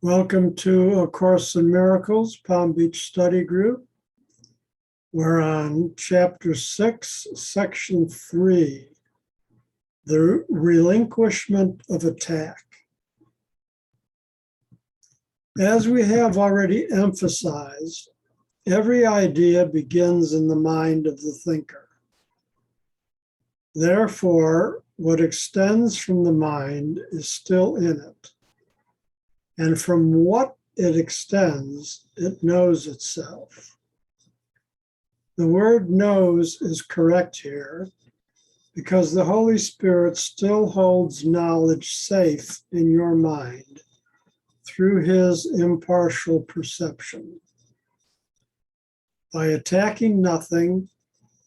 Welcome to A Course in Miracles, Palm Beach Study Group. We're on Chapter 6, Section 3, the relinquishment of attack. As we have already emphasized, every idea begins in the mind of the thinker. Therefore, what extends from the mind is still in it. And from what it extends, it knows itself. The word knows is correct here because the Holy Spirit still holds knowledge safe in your mind through his impartial perception. By attacking nothing,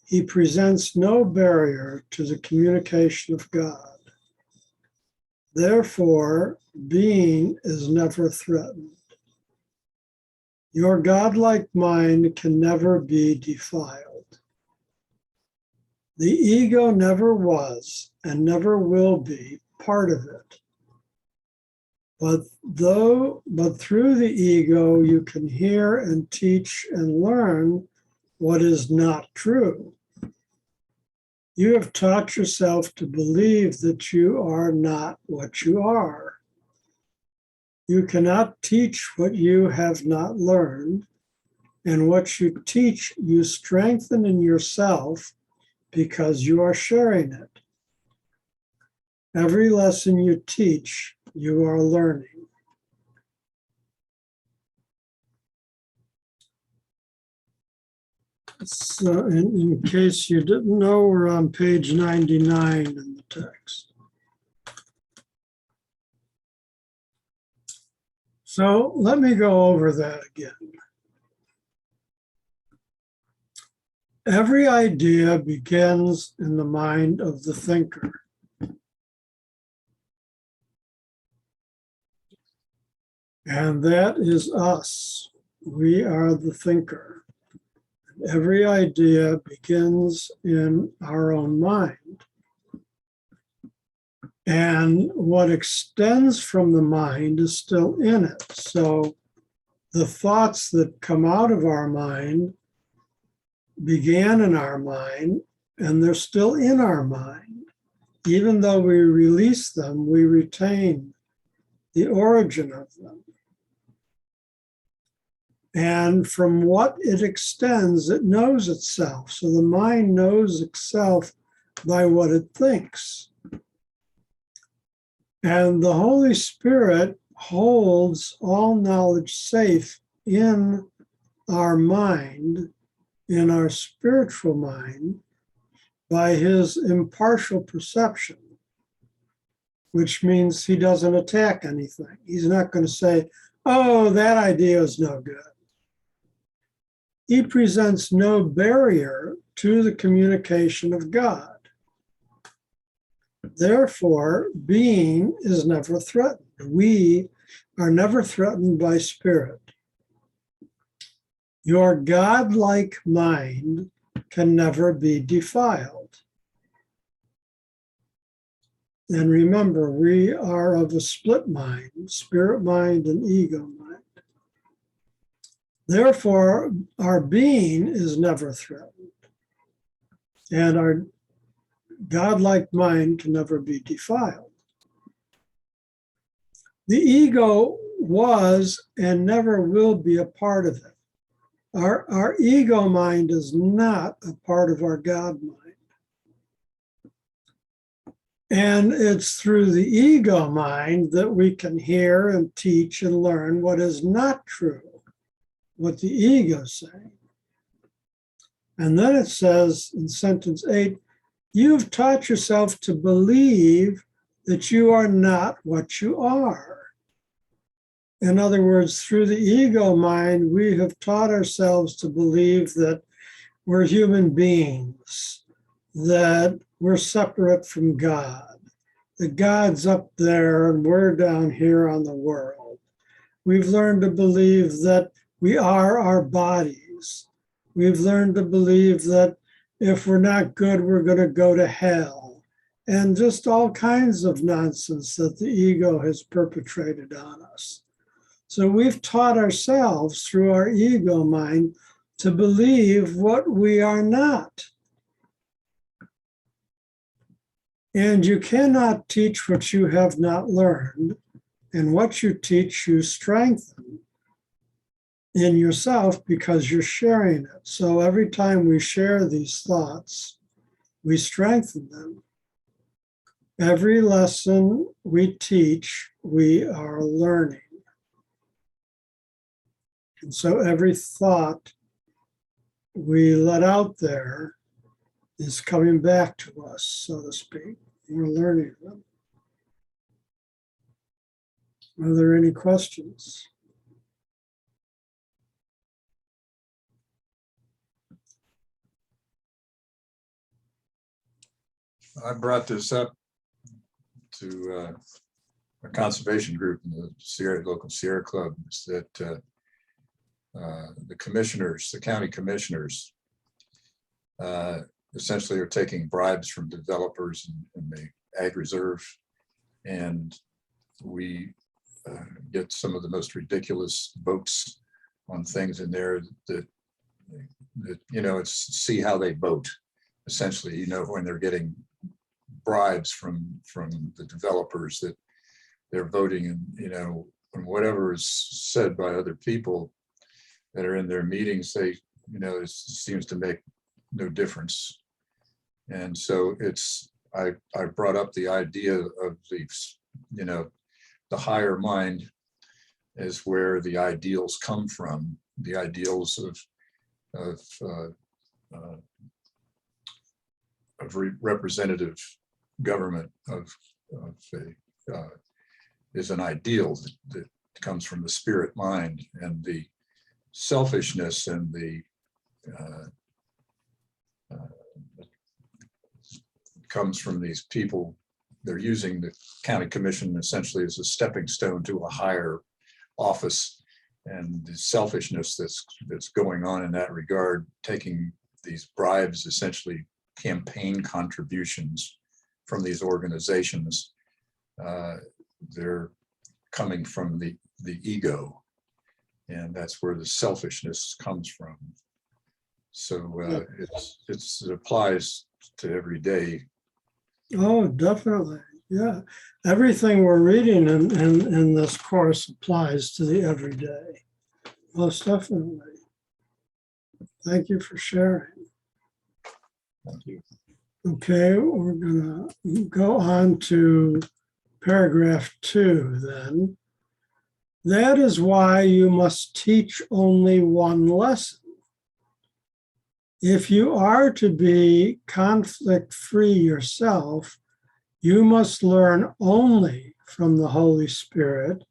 he presents no barrier to the communication of God. Therefore, being is never threatened. Your godlike mind can never be defiled. The ego never was and never will be part of it. But through the ego, you can hear and teach and learn what is not true. You have taught yourself to believe that you are not what you are. You cannot teach what you have not learned, and what you teach, you strengthen in yourself because you are sharing it. Every lesson you teach, you are learning. So in case you didn't know, we're on page 99 in the text. So let me go over that again. Every idea begins in the mind of the thinker. And that is us. We are the thinker. Every idea begins in our own mind. And what extends from the mind is still in it. So the thoughts that come out of our mind began in our mind, and they're still in our mind. Even though we release them, we retain the origin of them. And from what it extends, it knows itself. So the mind knows itself by what it thinks. And the Holy Spirit holds all knowledge safe in our mind, in our spiritual mind, by his impartial perception, which means he doesn't attack anything. He's not going to say, oh, that idea is no good. He presents no barrier to the communication of God. Therefore, being is never threatened. We are never threatened by spirit. Your godlike mind can never be defiled. And remember, we are of a split mind, spirit mind and ego mind. Therefore, our being is never threatened, and our godlike mind can never be defiled. The ego was and never will be a part of it. Our ego mind is not a part of our God mind. And it's through the ego mind that we can hear and teach and learn what is not true, what the ego is saying. And then it says in sentence 8, you've taught yourself to believe that you are not what you are. In other words, through the ego mind, we have taught ourselves to believe that we're human beings, that we're separate from God, that God's up there and we're down here on the world. We've learned to believe that we are our bodies. We've learned to believe that if we're not good, we're going to go to hell. And just all kinds of nonsense that the ego has perpetrated on us. So we've taught ourselves through our ego mind to believe what we are not. And you cannot teach what you have not learned, and what you teach, you strengthen in yourself because you're sharing it. So every time we share these thoughts, we strengthen them. Every lesson we teach, we are learning. And so every thought we let out there is coming back to us, so to speak. We're learning them. Are there any questions? I brought this up to a conservation group in the local Sierra Club, is that the commissioners, the county commissioners, essentially are taking bribes from developers in the ag reserve, and we get some of the most ridiculous votes on things in there that you know, it's see how they vote. Essentially, you know, when they're getting bribes from the developers, that they're voting, and you know, and whatever is said by other people that are in their meetings, they, you know, it seems to make no difference. And so it's, I brought up the idea of the, you know, the higher mind is where the ideals come from, the ideals of representative government is an ideal that comes from the spirit mind, and the selfishness and the comes from these people. They're using the county commission essentially as a stepping stone to a higher office, and the selfishness that's going on in that regard, taking these bribes, essentially campaign contributions from these organizations. They're coming from the ego, and that's where the selfishness comes from. So it applies to every day. Oh, definitely. Yeah. Everything we're reading in this course applies to the everyday. Most definitely. Thank you for sharing. Thank you. Okay, we're going to go on to paragraph 2 then. That is why you must teach only one lesson. If you are to be conflict-free yourself, you must learn only from the Holy Spirit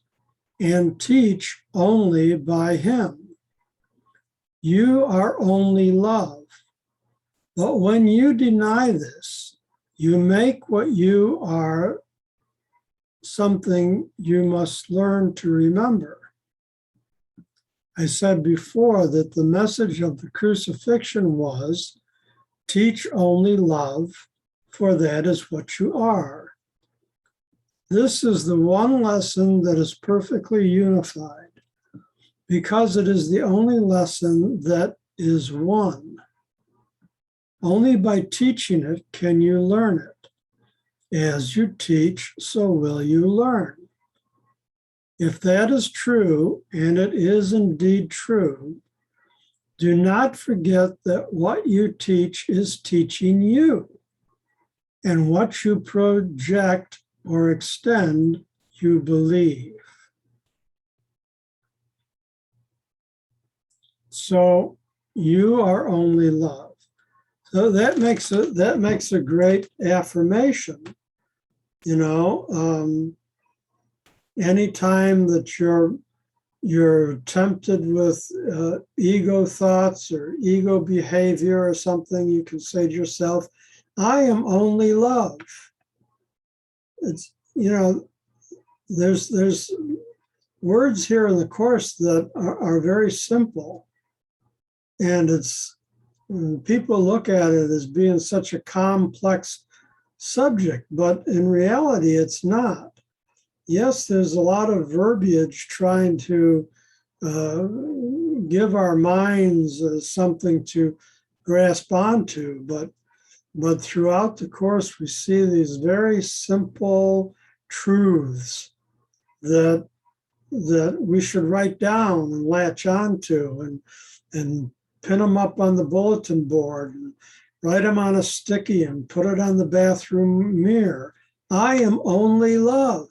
and teach only by Him. You are only love. But when you deny this, you make what you are something you must learn to remember. I said before that the message of the crucifixion was, teach only love, for that is what you are. This is the one lesson that is perfectly unified, because it is the only lesson that is one. Only by teaching it can you learn it. As you teach, so will you learn. If that is true, and it is indeed true, do not forget that what you teach is teaching you, and what you project or extend, you believe. So you are only love. So that makes a great affirmation. You know, anytime that you're tempted with ego thoughts or ego behavior or something, you can say to yourself, I am only love. It's, you know, there's words here in the course that are very simple, and it's, people look at it as being such a complex subject, but in reality, it's not. yes, there's a lot of verbiage trying to give our minds something to grasp onto, but throughout the course, we see these very simple truths that we should write down and latch onto and pin them up on the bulletin board and write them on a sticky and put it on the bathroom mirror. I am only love.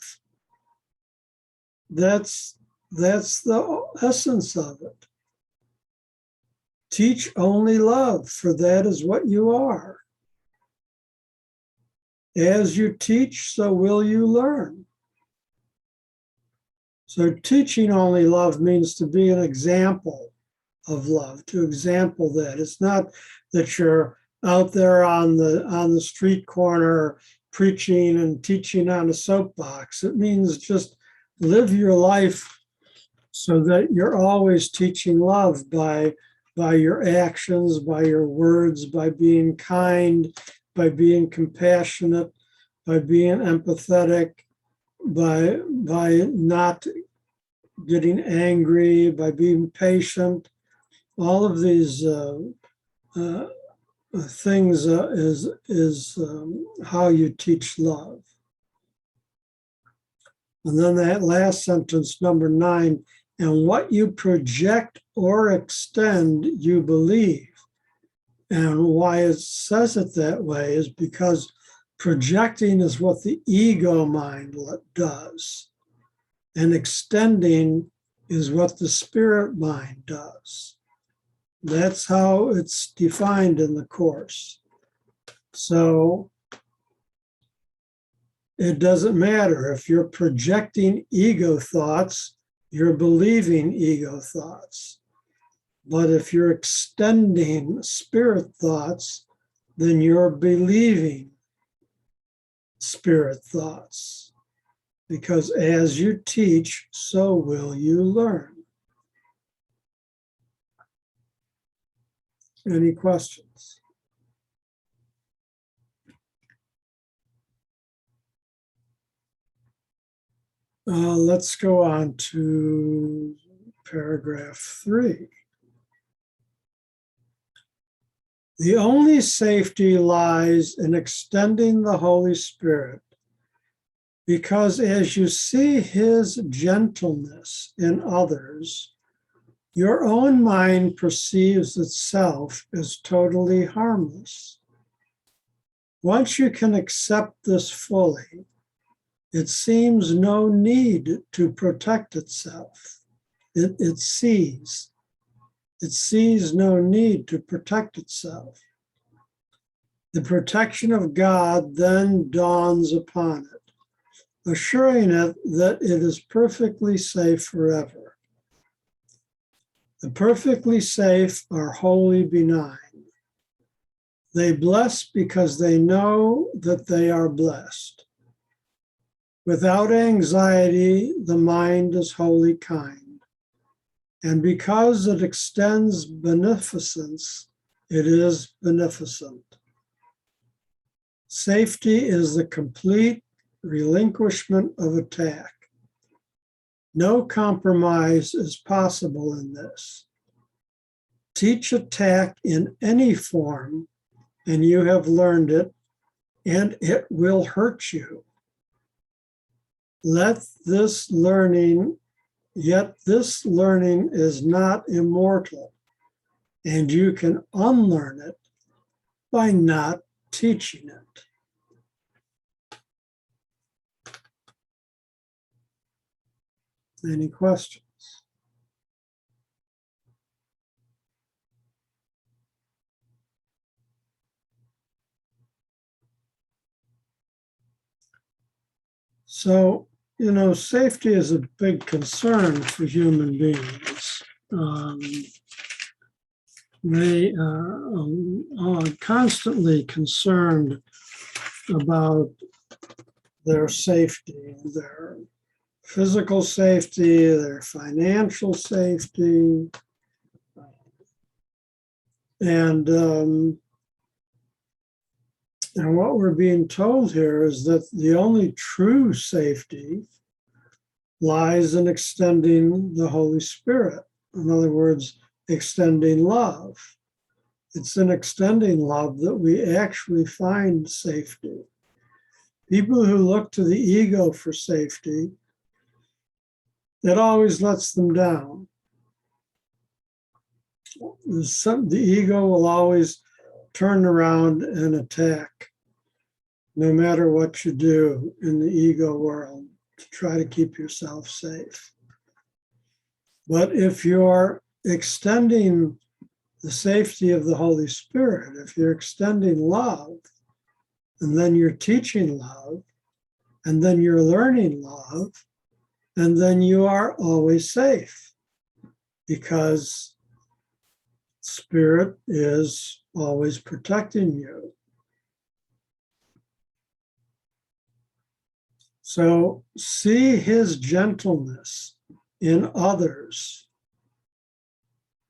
That's the essence of it. Teach only love, for that is what you are. As you teach, so will you learn. So teaching only love means to be an example of love, to example that. It's not that you're out there on the street corner preaching and teaching on a soapbox. It means just live your life so that you're always teaching love by your actions, by your words, by being kind, by being compassionate, by being empathetic, by not getting angry, by being patient. All of these things is how you teach love. And then that last sentence, number 9, and what you project or extend, you believe. And why it says it that way is because projecting is what the ego mind does, and extending is what the spirit mind does. That's how it's defined in the Course. So it doesn't matter if you're projecting ego thoughts, you're believing ego thoughts. But if you're extending spirit thoughts, then you're believing spirit thoughts. Because as you teach, so will you learn. Any questions? Let's go on to paragraph 3. The only safety lies in extending the Holy Spirit, because as you see his gentleness in others, your own mind perceives itself as totally harmless. Once you can accept this fully, it seems no need to protect itself. It sees no need to protect itself. The protection of God then dawns upon it, assuring it that it is perfectly safe forever. The perfectly safe are wholly benign. They bless because they know that they are blessed. Without anxiety, the mind is wholly kind. And because it extends beneficence, it is beneficent. Safety is the complete relinquishment of attack. No compromise is possible in this. Teach attack in any form, and you have learned it, and it will hurt you. Yet this learning is not immortal, and you can unlearn it by not teaching it. Any questions? So, safety is a big concern for human beings. They are constantly concerned about their safety, their physical safety, their financial safety. And what we're being told here is that the only true safety lies in extending the Holy Spirit. In other words, extending love. It's in extending love that we actually find safety. People who look to the ego for safety, it always lets them down. The ego will always turn around and attack, no matter what you do in the ego world, to try to keep yourself safe. But if you're extending the safety of the Holy Spirit, if you're extending love, and then you're teaching love, and then you're learning love, and then you are always safe, because Spirit is always protecting you. So see his gentleness in others,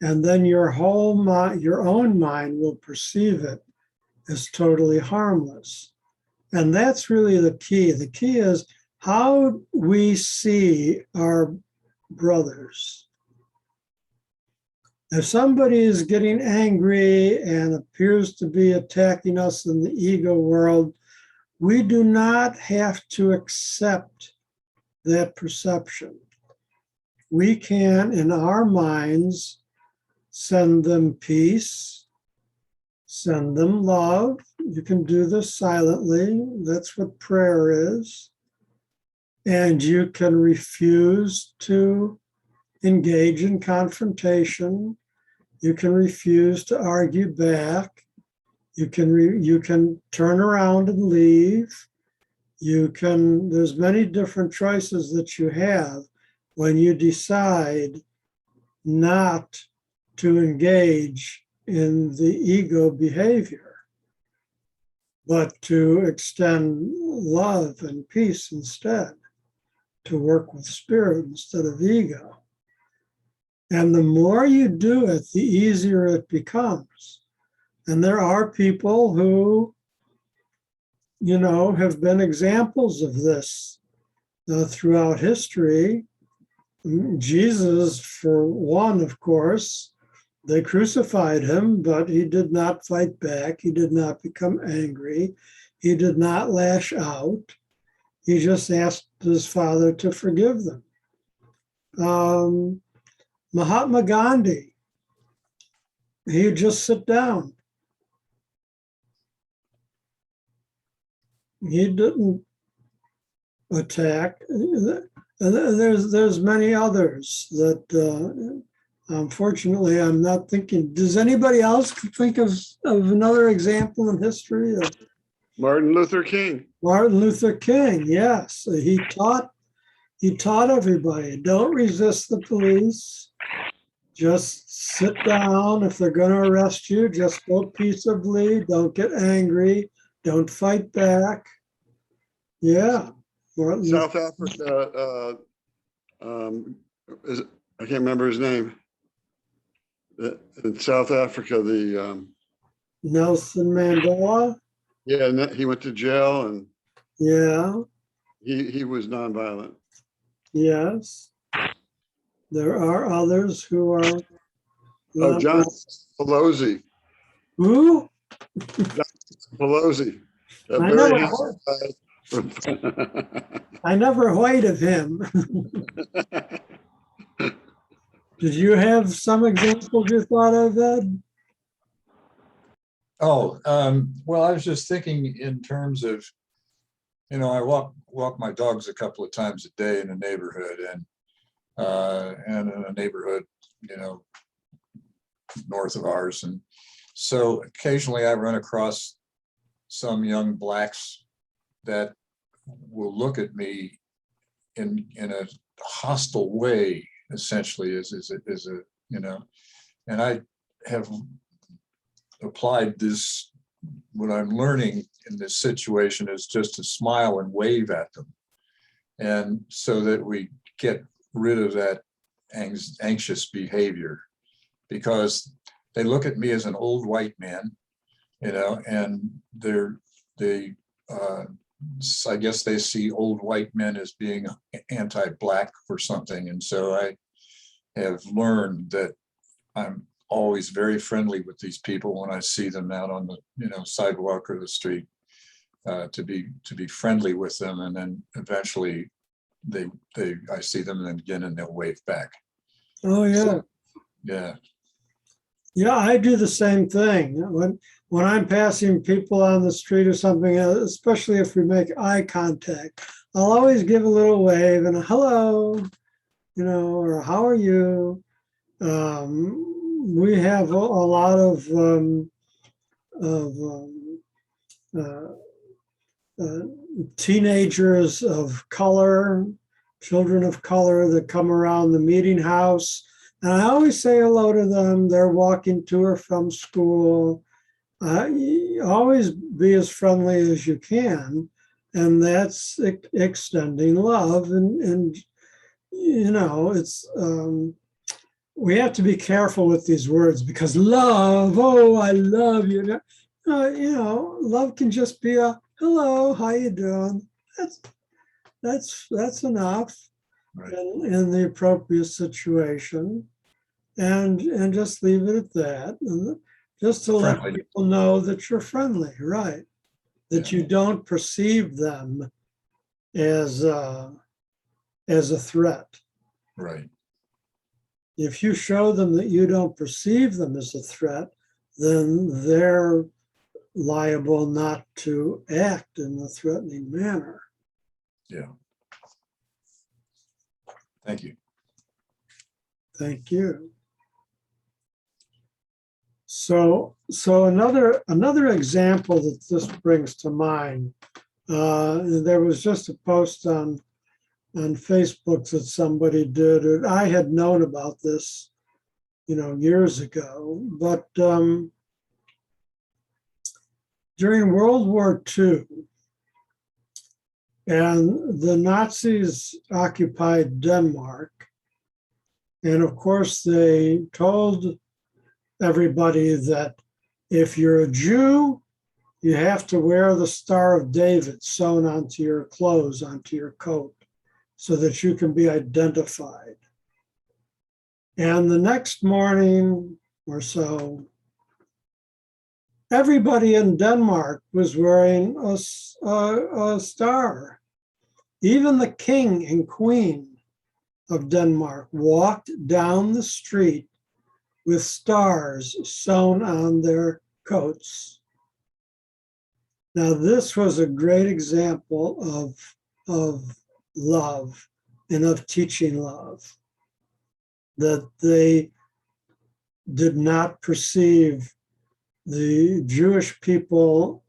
and then your whole mind, your own mind will perceive it as totally harmless. And that's really the key. The key is how we see our brothers. If somebody is getting angry and appears to be attacking us in the ego world, we do not have to accept that perception. We can, in our minds, send them peace, send them love. You can do this silently. That's what prayer is. And you can refuse to engage in confrontation. You can refuse to argue back. You can turn around and leave. There's many different choices that you have when you decide not to engage in the ego behavior, but to extend love and peace instead, to work with spirit instead of ego. And the more you do it, the easier it becomes. And there are people who, have been examples of this throughout history. Jesus, for one, of course, they crucified him, but he did not fight back. He did not become angry. He did not lash out. He just asked his Father to forgive them. Mahatma Gandhi, he'd just sit down. He didn't attack. There's many others that unfortunately I'm not thinking. Does anybody else think of another example in history? Martin Luther King. Martin Luther King, yes. He taught everybody, don't resist the police. Just sit down. If they're going to arrest you, just go peaceably. Don't get angry. Don't fight back. Yeah. South Africa, I can't remember his name. In South Africa, Nelson Mandela. Yeah, he went to jail and Yeah. he was nonviolent. Yes. There are others who are. John Pelosi. Who? Pelosi. I never heard of him. Did you have some examples you thought of, Ed? Oh, well, I was just thinking in terms of, I walk my dogs a couple of times a day in a neighborhood, and in a neighborhood, north of ours. And so occasionally I run across some young blacks that will look at me in a hostile way, essentially, as a and I have applied this, what I'm learning in this situation is just to smile and wave at them, and so that we get rid of that anxious behavior, because they look at me as an old white man, and they I guess they see old white men as being anti-black or something. And so I have learned that I'm always very friendly with these people when I see them out on the sidewalk or the street, to be friendly with them, and then eventually I see them again and they'll wave back. Oh, yeah. So, yeah. Yeah, I do the same thing. When I'm passing people on the street or something, especially if we make eye contact, I'll always give a little wave and a hello, or how are you? We have a lot of uh, teenagers of color, children of color that come around the meeting house. And I always say hello to them. They're walking to or from school. Always be as friendly as you can. And that's extending love. And it's, we have to be careful with these words, because love, oh, I love you. Love can just be a hello, how you doing? That's enough. Right. In the appropriate situation, and just leave it at that, and just to let Friendly. people know that you're friendly, right? That Yeah. you don't perceive them as a threat. Right. If you show them that you don't perceive them as a threat, then they're liable not to act in a threatening manner. Yeah. Thank you. Thank you. So another example that this brings to mind, there was just a post on Facebook that somebody did, and I had known about this, years ago, but during World War II, and the Nazis occupied Denmark, and of course they told everybody that if you're a Jew, you have to wear the Star of David sewn onto your clothes, onto your coat, so that you can be identified. And the next morning or so, everybody in Denmark was wearing a star. Even the king and queen of Denmark walked down the street with stars sewn on their coats. Now, this was a great example of love and of teaching love, that they did not perceive the Jewish people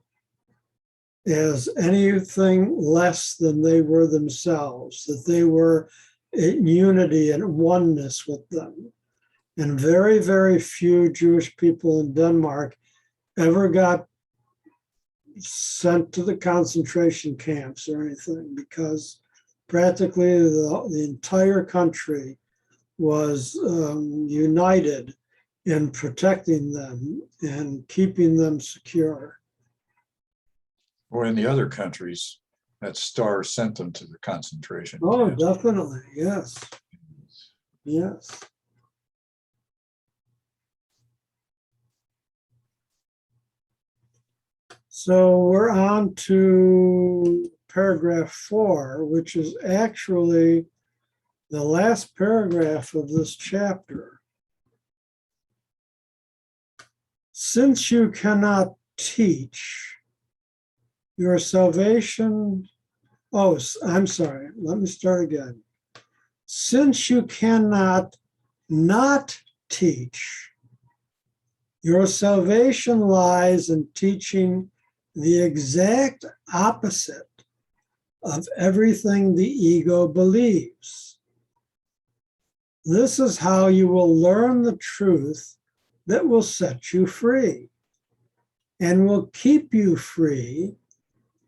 as anything less than they were themselves, that they were in unity and oneness with them. And very, very few Jewish people in Denmark ever got sent to the concentration camps or anything, because practically the entire country was united in protecting them and keeping them secure. Or in the other countries, that star sent them to the concentration Oh, camps. definitely, yes, yes. So we're on to paragraph 4, which is actually the last paragraph of this chapter. Since you cannot teach, your salvation, I'm sorry, let me start again. Since you cannot not teach, your salvation lies in teaching the exact opposite of everything the ego believes. This is how you will learn the truth that will set you free and will keep you free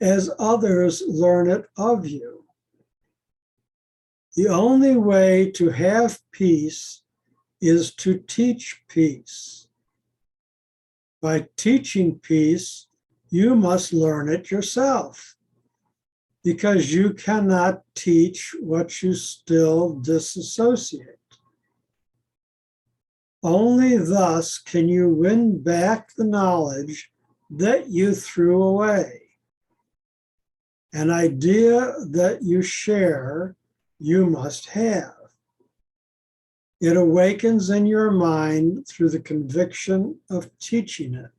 as others learn it of you. The only way to have peace is to teach peace. By teaching peace, you must learn it yourself. because you cannot teach what you still disassociate. Only thus can you win back the knowledge that you threw away. An idea that you share, you must have. It awakens in your mind through the conviction of teaching it.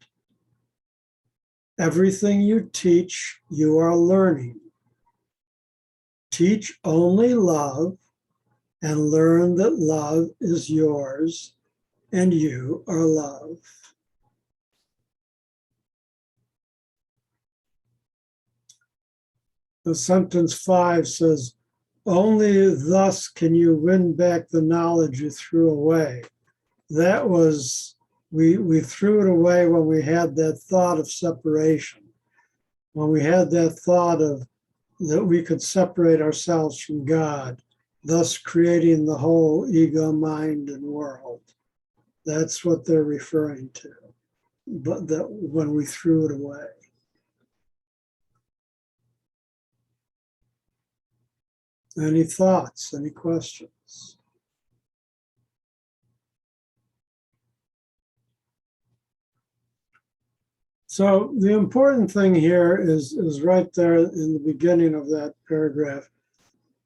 Everything you teach, you are learning. Teach only love and learn that love is yours and you are love. The sentence 5 says, only thus can you win back the knowledge you threw away. That was, we threw it away when we had that thought of separation, when we had that thought of that we could separate ourselves from God, thus creating the whole ego, mind, and world. That's what they're referring to, but that when we threw it away. Any thoughts, any questions? So the important thing here is right there in the beginning of that paragraph.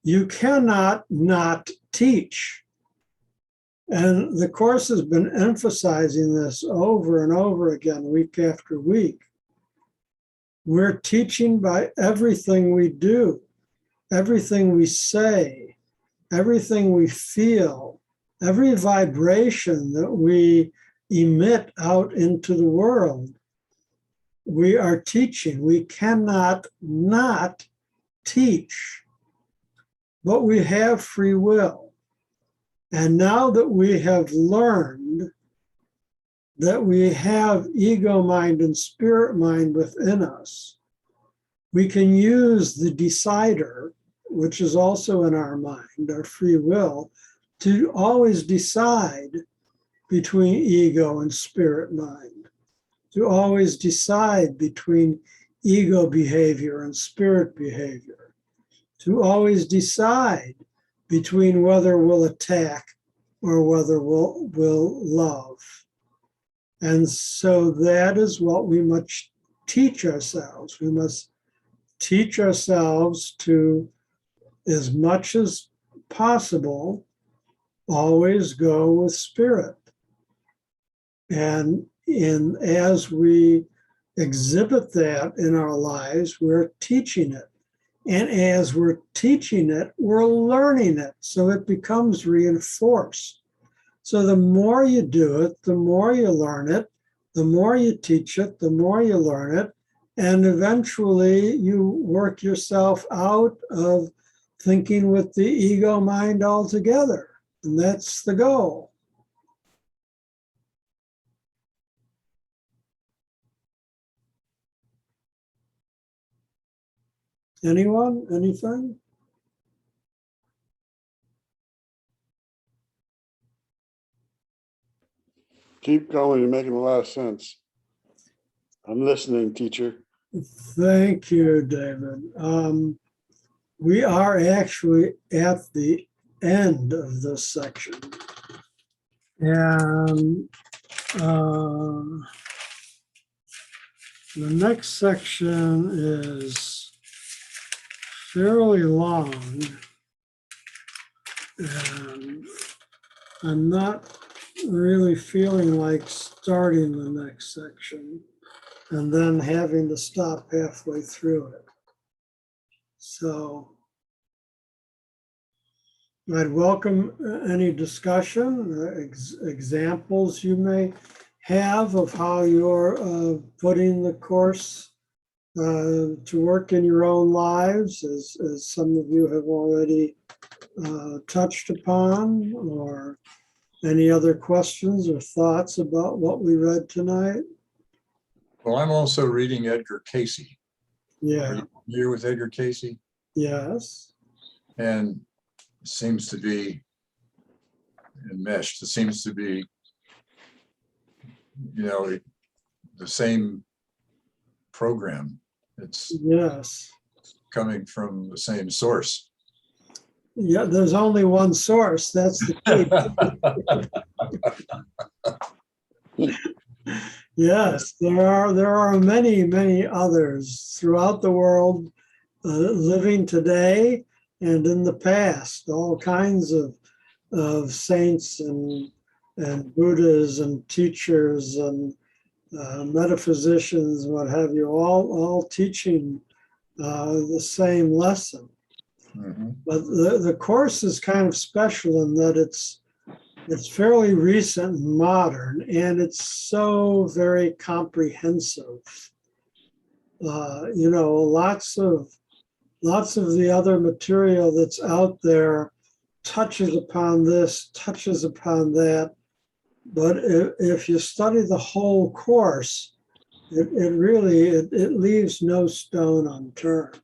You cannot not teach. And the Course has been emphasizing this over and over again, week after week. We're teaching by everything we do, everything we say, everything we feel, every vibration that we emit out into the world. We are teaching. We cannot not teach, but we have free will. And now that we have learned that we have ego mind and spirit mind within us, we can use the decider, which is also in our mind, our free will, to always decide between ego and spirit mind, to always decide between ego behavior and spirit behavior, to always decide between whether we'll attack or whether we'll love. And so that is what we must teach ourselves. We must teach ourselves to, as much as possible, always go with spirit. And as we exhibit that in our lives, we're teaching it. And as we're teaching it, we're learning it. So it becomes reinforced. So the more you do it, the more you learn it, the more you teach it, the more you learn it. And eventually you work yourself out of thinking with the ego mind altogether. And that's the goal. Anyone? Anything? Keep going, you're making a lot of sense. I'm listening, teacher. Thank you, David. We are actually at the end of this section. And the next section is fairly long. And I'm not really feeling like starting the next section and then having to stop halfway through it. So I'd welcome any discussion, examples you may have of how you're putting the Course to work in your own lives, as some of you have already touched upon, or any other questions or thoughts about what we read tonight? Well, I'm also reading Edgar Cayce. Are Yeah, you familiar with Edgar Cayce? yes, And it seems to be enmeshed. It seems to be, the same program. It's yes, coming from the same source. Yeah, there's only one source. That's the key. Yes, there are many others throughout the world, living today and in the past. All kinds of saints and Buddhas and teachers and metaphysicians, what have you, all teaching the same lesson. Mhm. But the course is kind of special in that it's fairly recent and modern, and it's so very comprehensive. You know, lots of the other material that's out there touches upon this, touches upon that. But if you study the whole course, it really it leaves no stone unturned.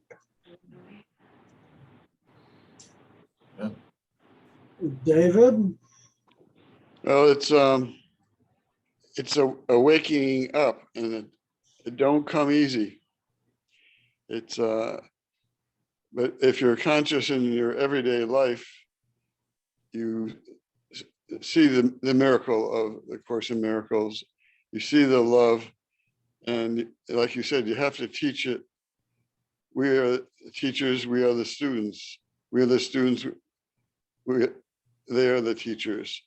Yeah. David? Well, it's a waking up, and it don't come easy. It's but if you're conscious in your everyday life, you see the miracle of the Course in Miracles. You see the love, and like you said, you have to teach it. We are the teachers. We are the students. We are the students. They are the teachers,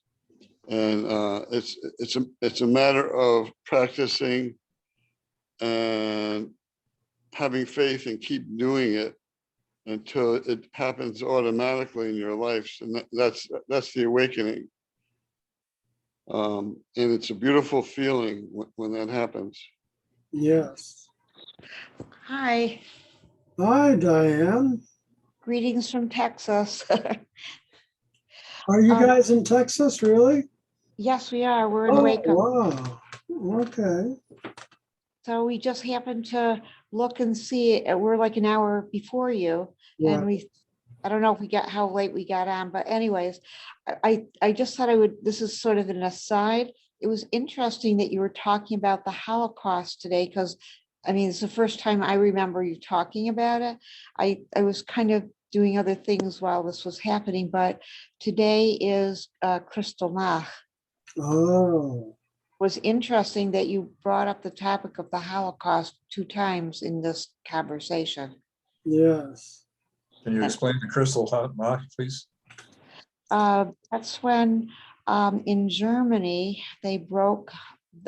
and it's a matter of practicing and having faith and keep doing it until it happens automatically in your life, and that's the awakening. And it's a beautiful feeling when that happens. Yes. Hi, Hi, Diane. greetings from Texas. Are you Um, guys in Texas, really? Yes, we are. We're in Oh, Waco. wow. Okay. So we just happened to look and see, we're like an hour before you. Yeah. And I don't know if we got, how late we got on, but anyways, I just thought I would, this is sort of an aside. It was interesting that you were talking about the Holocaust today, because I mean, it's the first time I remember you talking about it. I was kind of doing other things while this was happening, but today is Kristallnacht. Oh, Was interesting that you brought up the topic of the Holocaust 2 times in this conversation. yes. Can you explain the crystal Nacht, please? That's when in Germany, they broke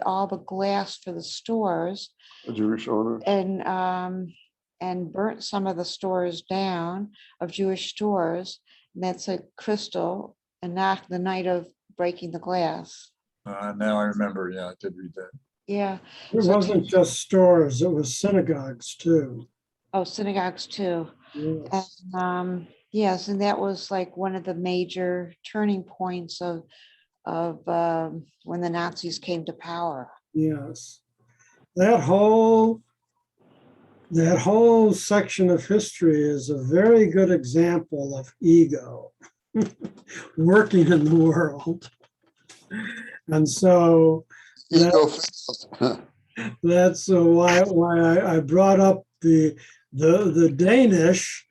all the glass for the stores The Jewish order. and burnt some of the stores down of Jewish stores. And that's a crystal and not the night of breaking the glass. Now I remember. Yeah, I did read that. Yeah. It So wasn't just stores, it was synagogues too. Oh, synagogues too. Yes. And yes, and that was like one of the major turning points of when the Nazis came to power. Yes. That whole section of history is a very good example of ego working in the world. And so that's why I brought up the Danish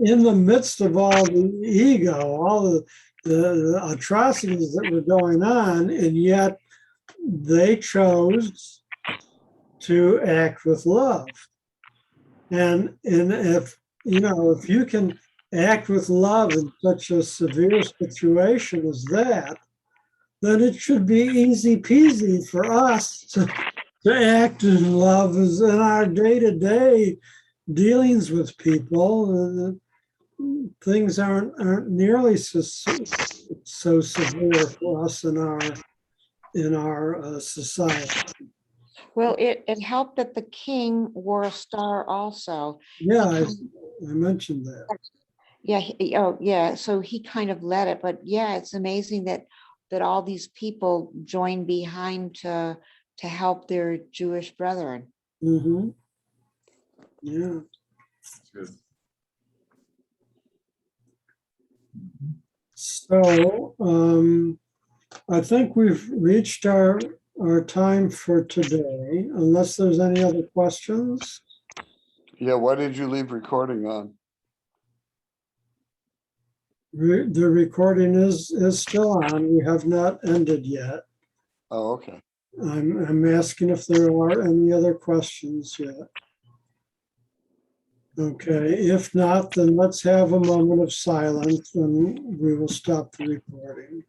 in the midst of all the ego, all the atrocities that were going on, and yet they chose to act with love. And if if you can act with love in such a severe situation as that, then it should be easy peasy for us to act in love as in our day-to-day dealings with people. Things aren't nearly so severe for us in our society. Well, it helped that the king wore a star also. Yeah, I mentioned that. Yeah, oh yeah, so he kind of led it, but yeah, it's amazing that all these people joined behind to help their Jewish brethren. Mm-hmm. Yeah. Good. So I think we've reached our time for today, unless there's any other questions. Yeah, why did you leave recording on? The recording is still on. We have not ended yet. Oh, okay. I'm asking if there are any other questions yet. Okay, if not, then let's have a moment of silence and we will stop the recording.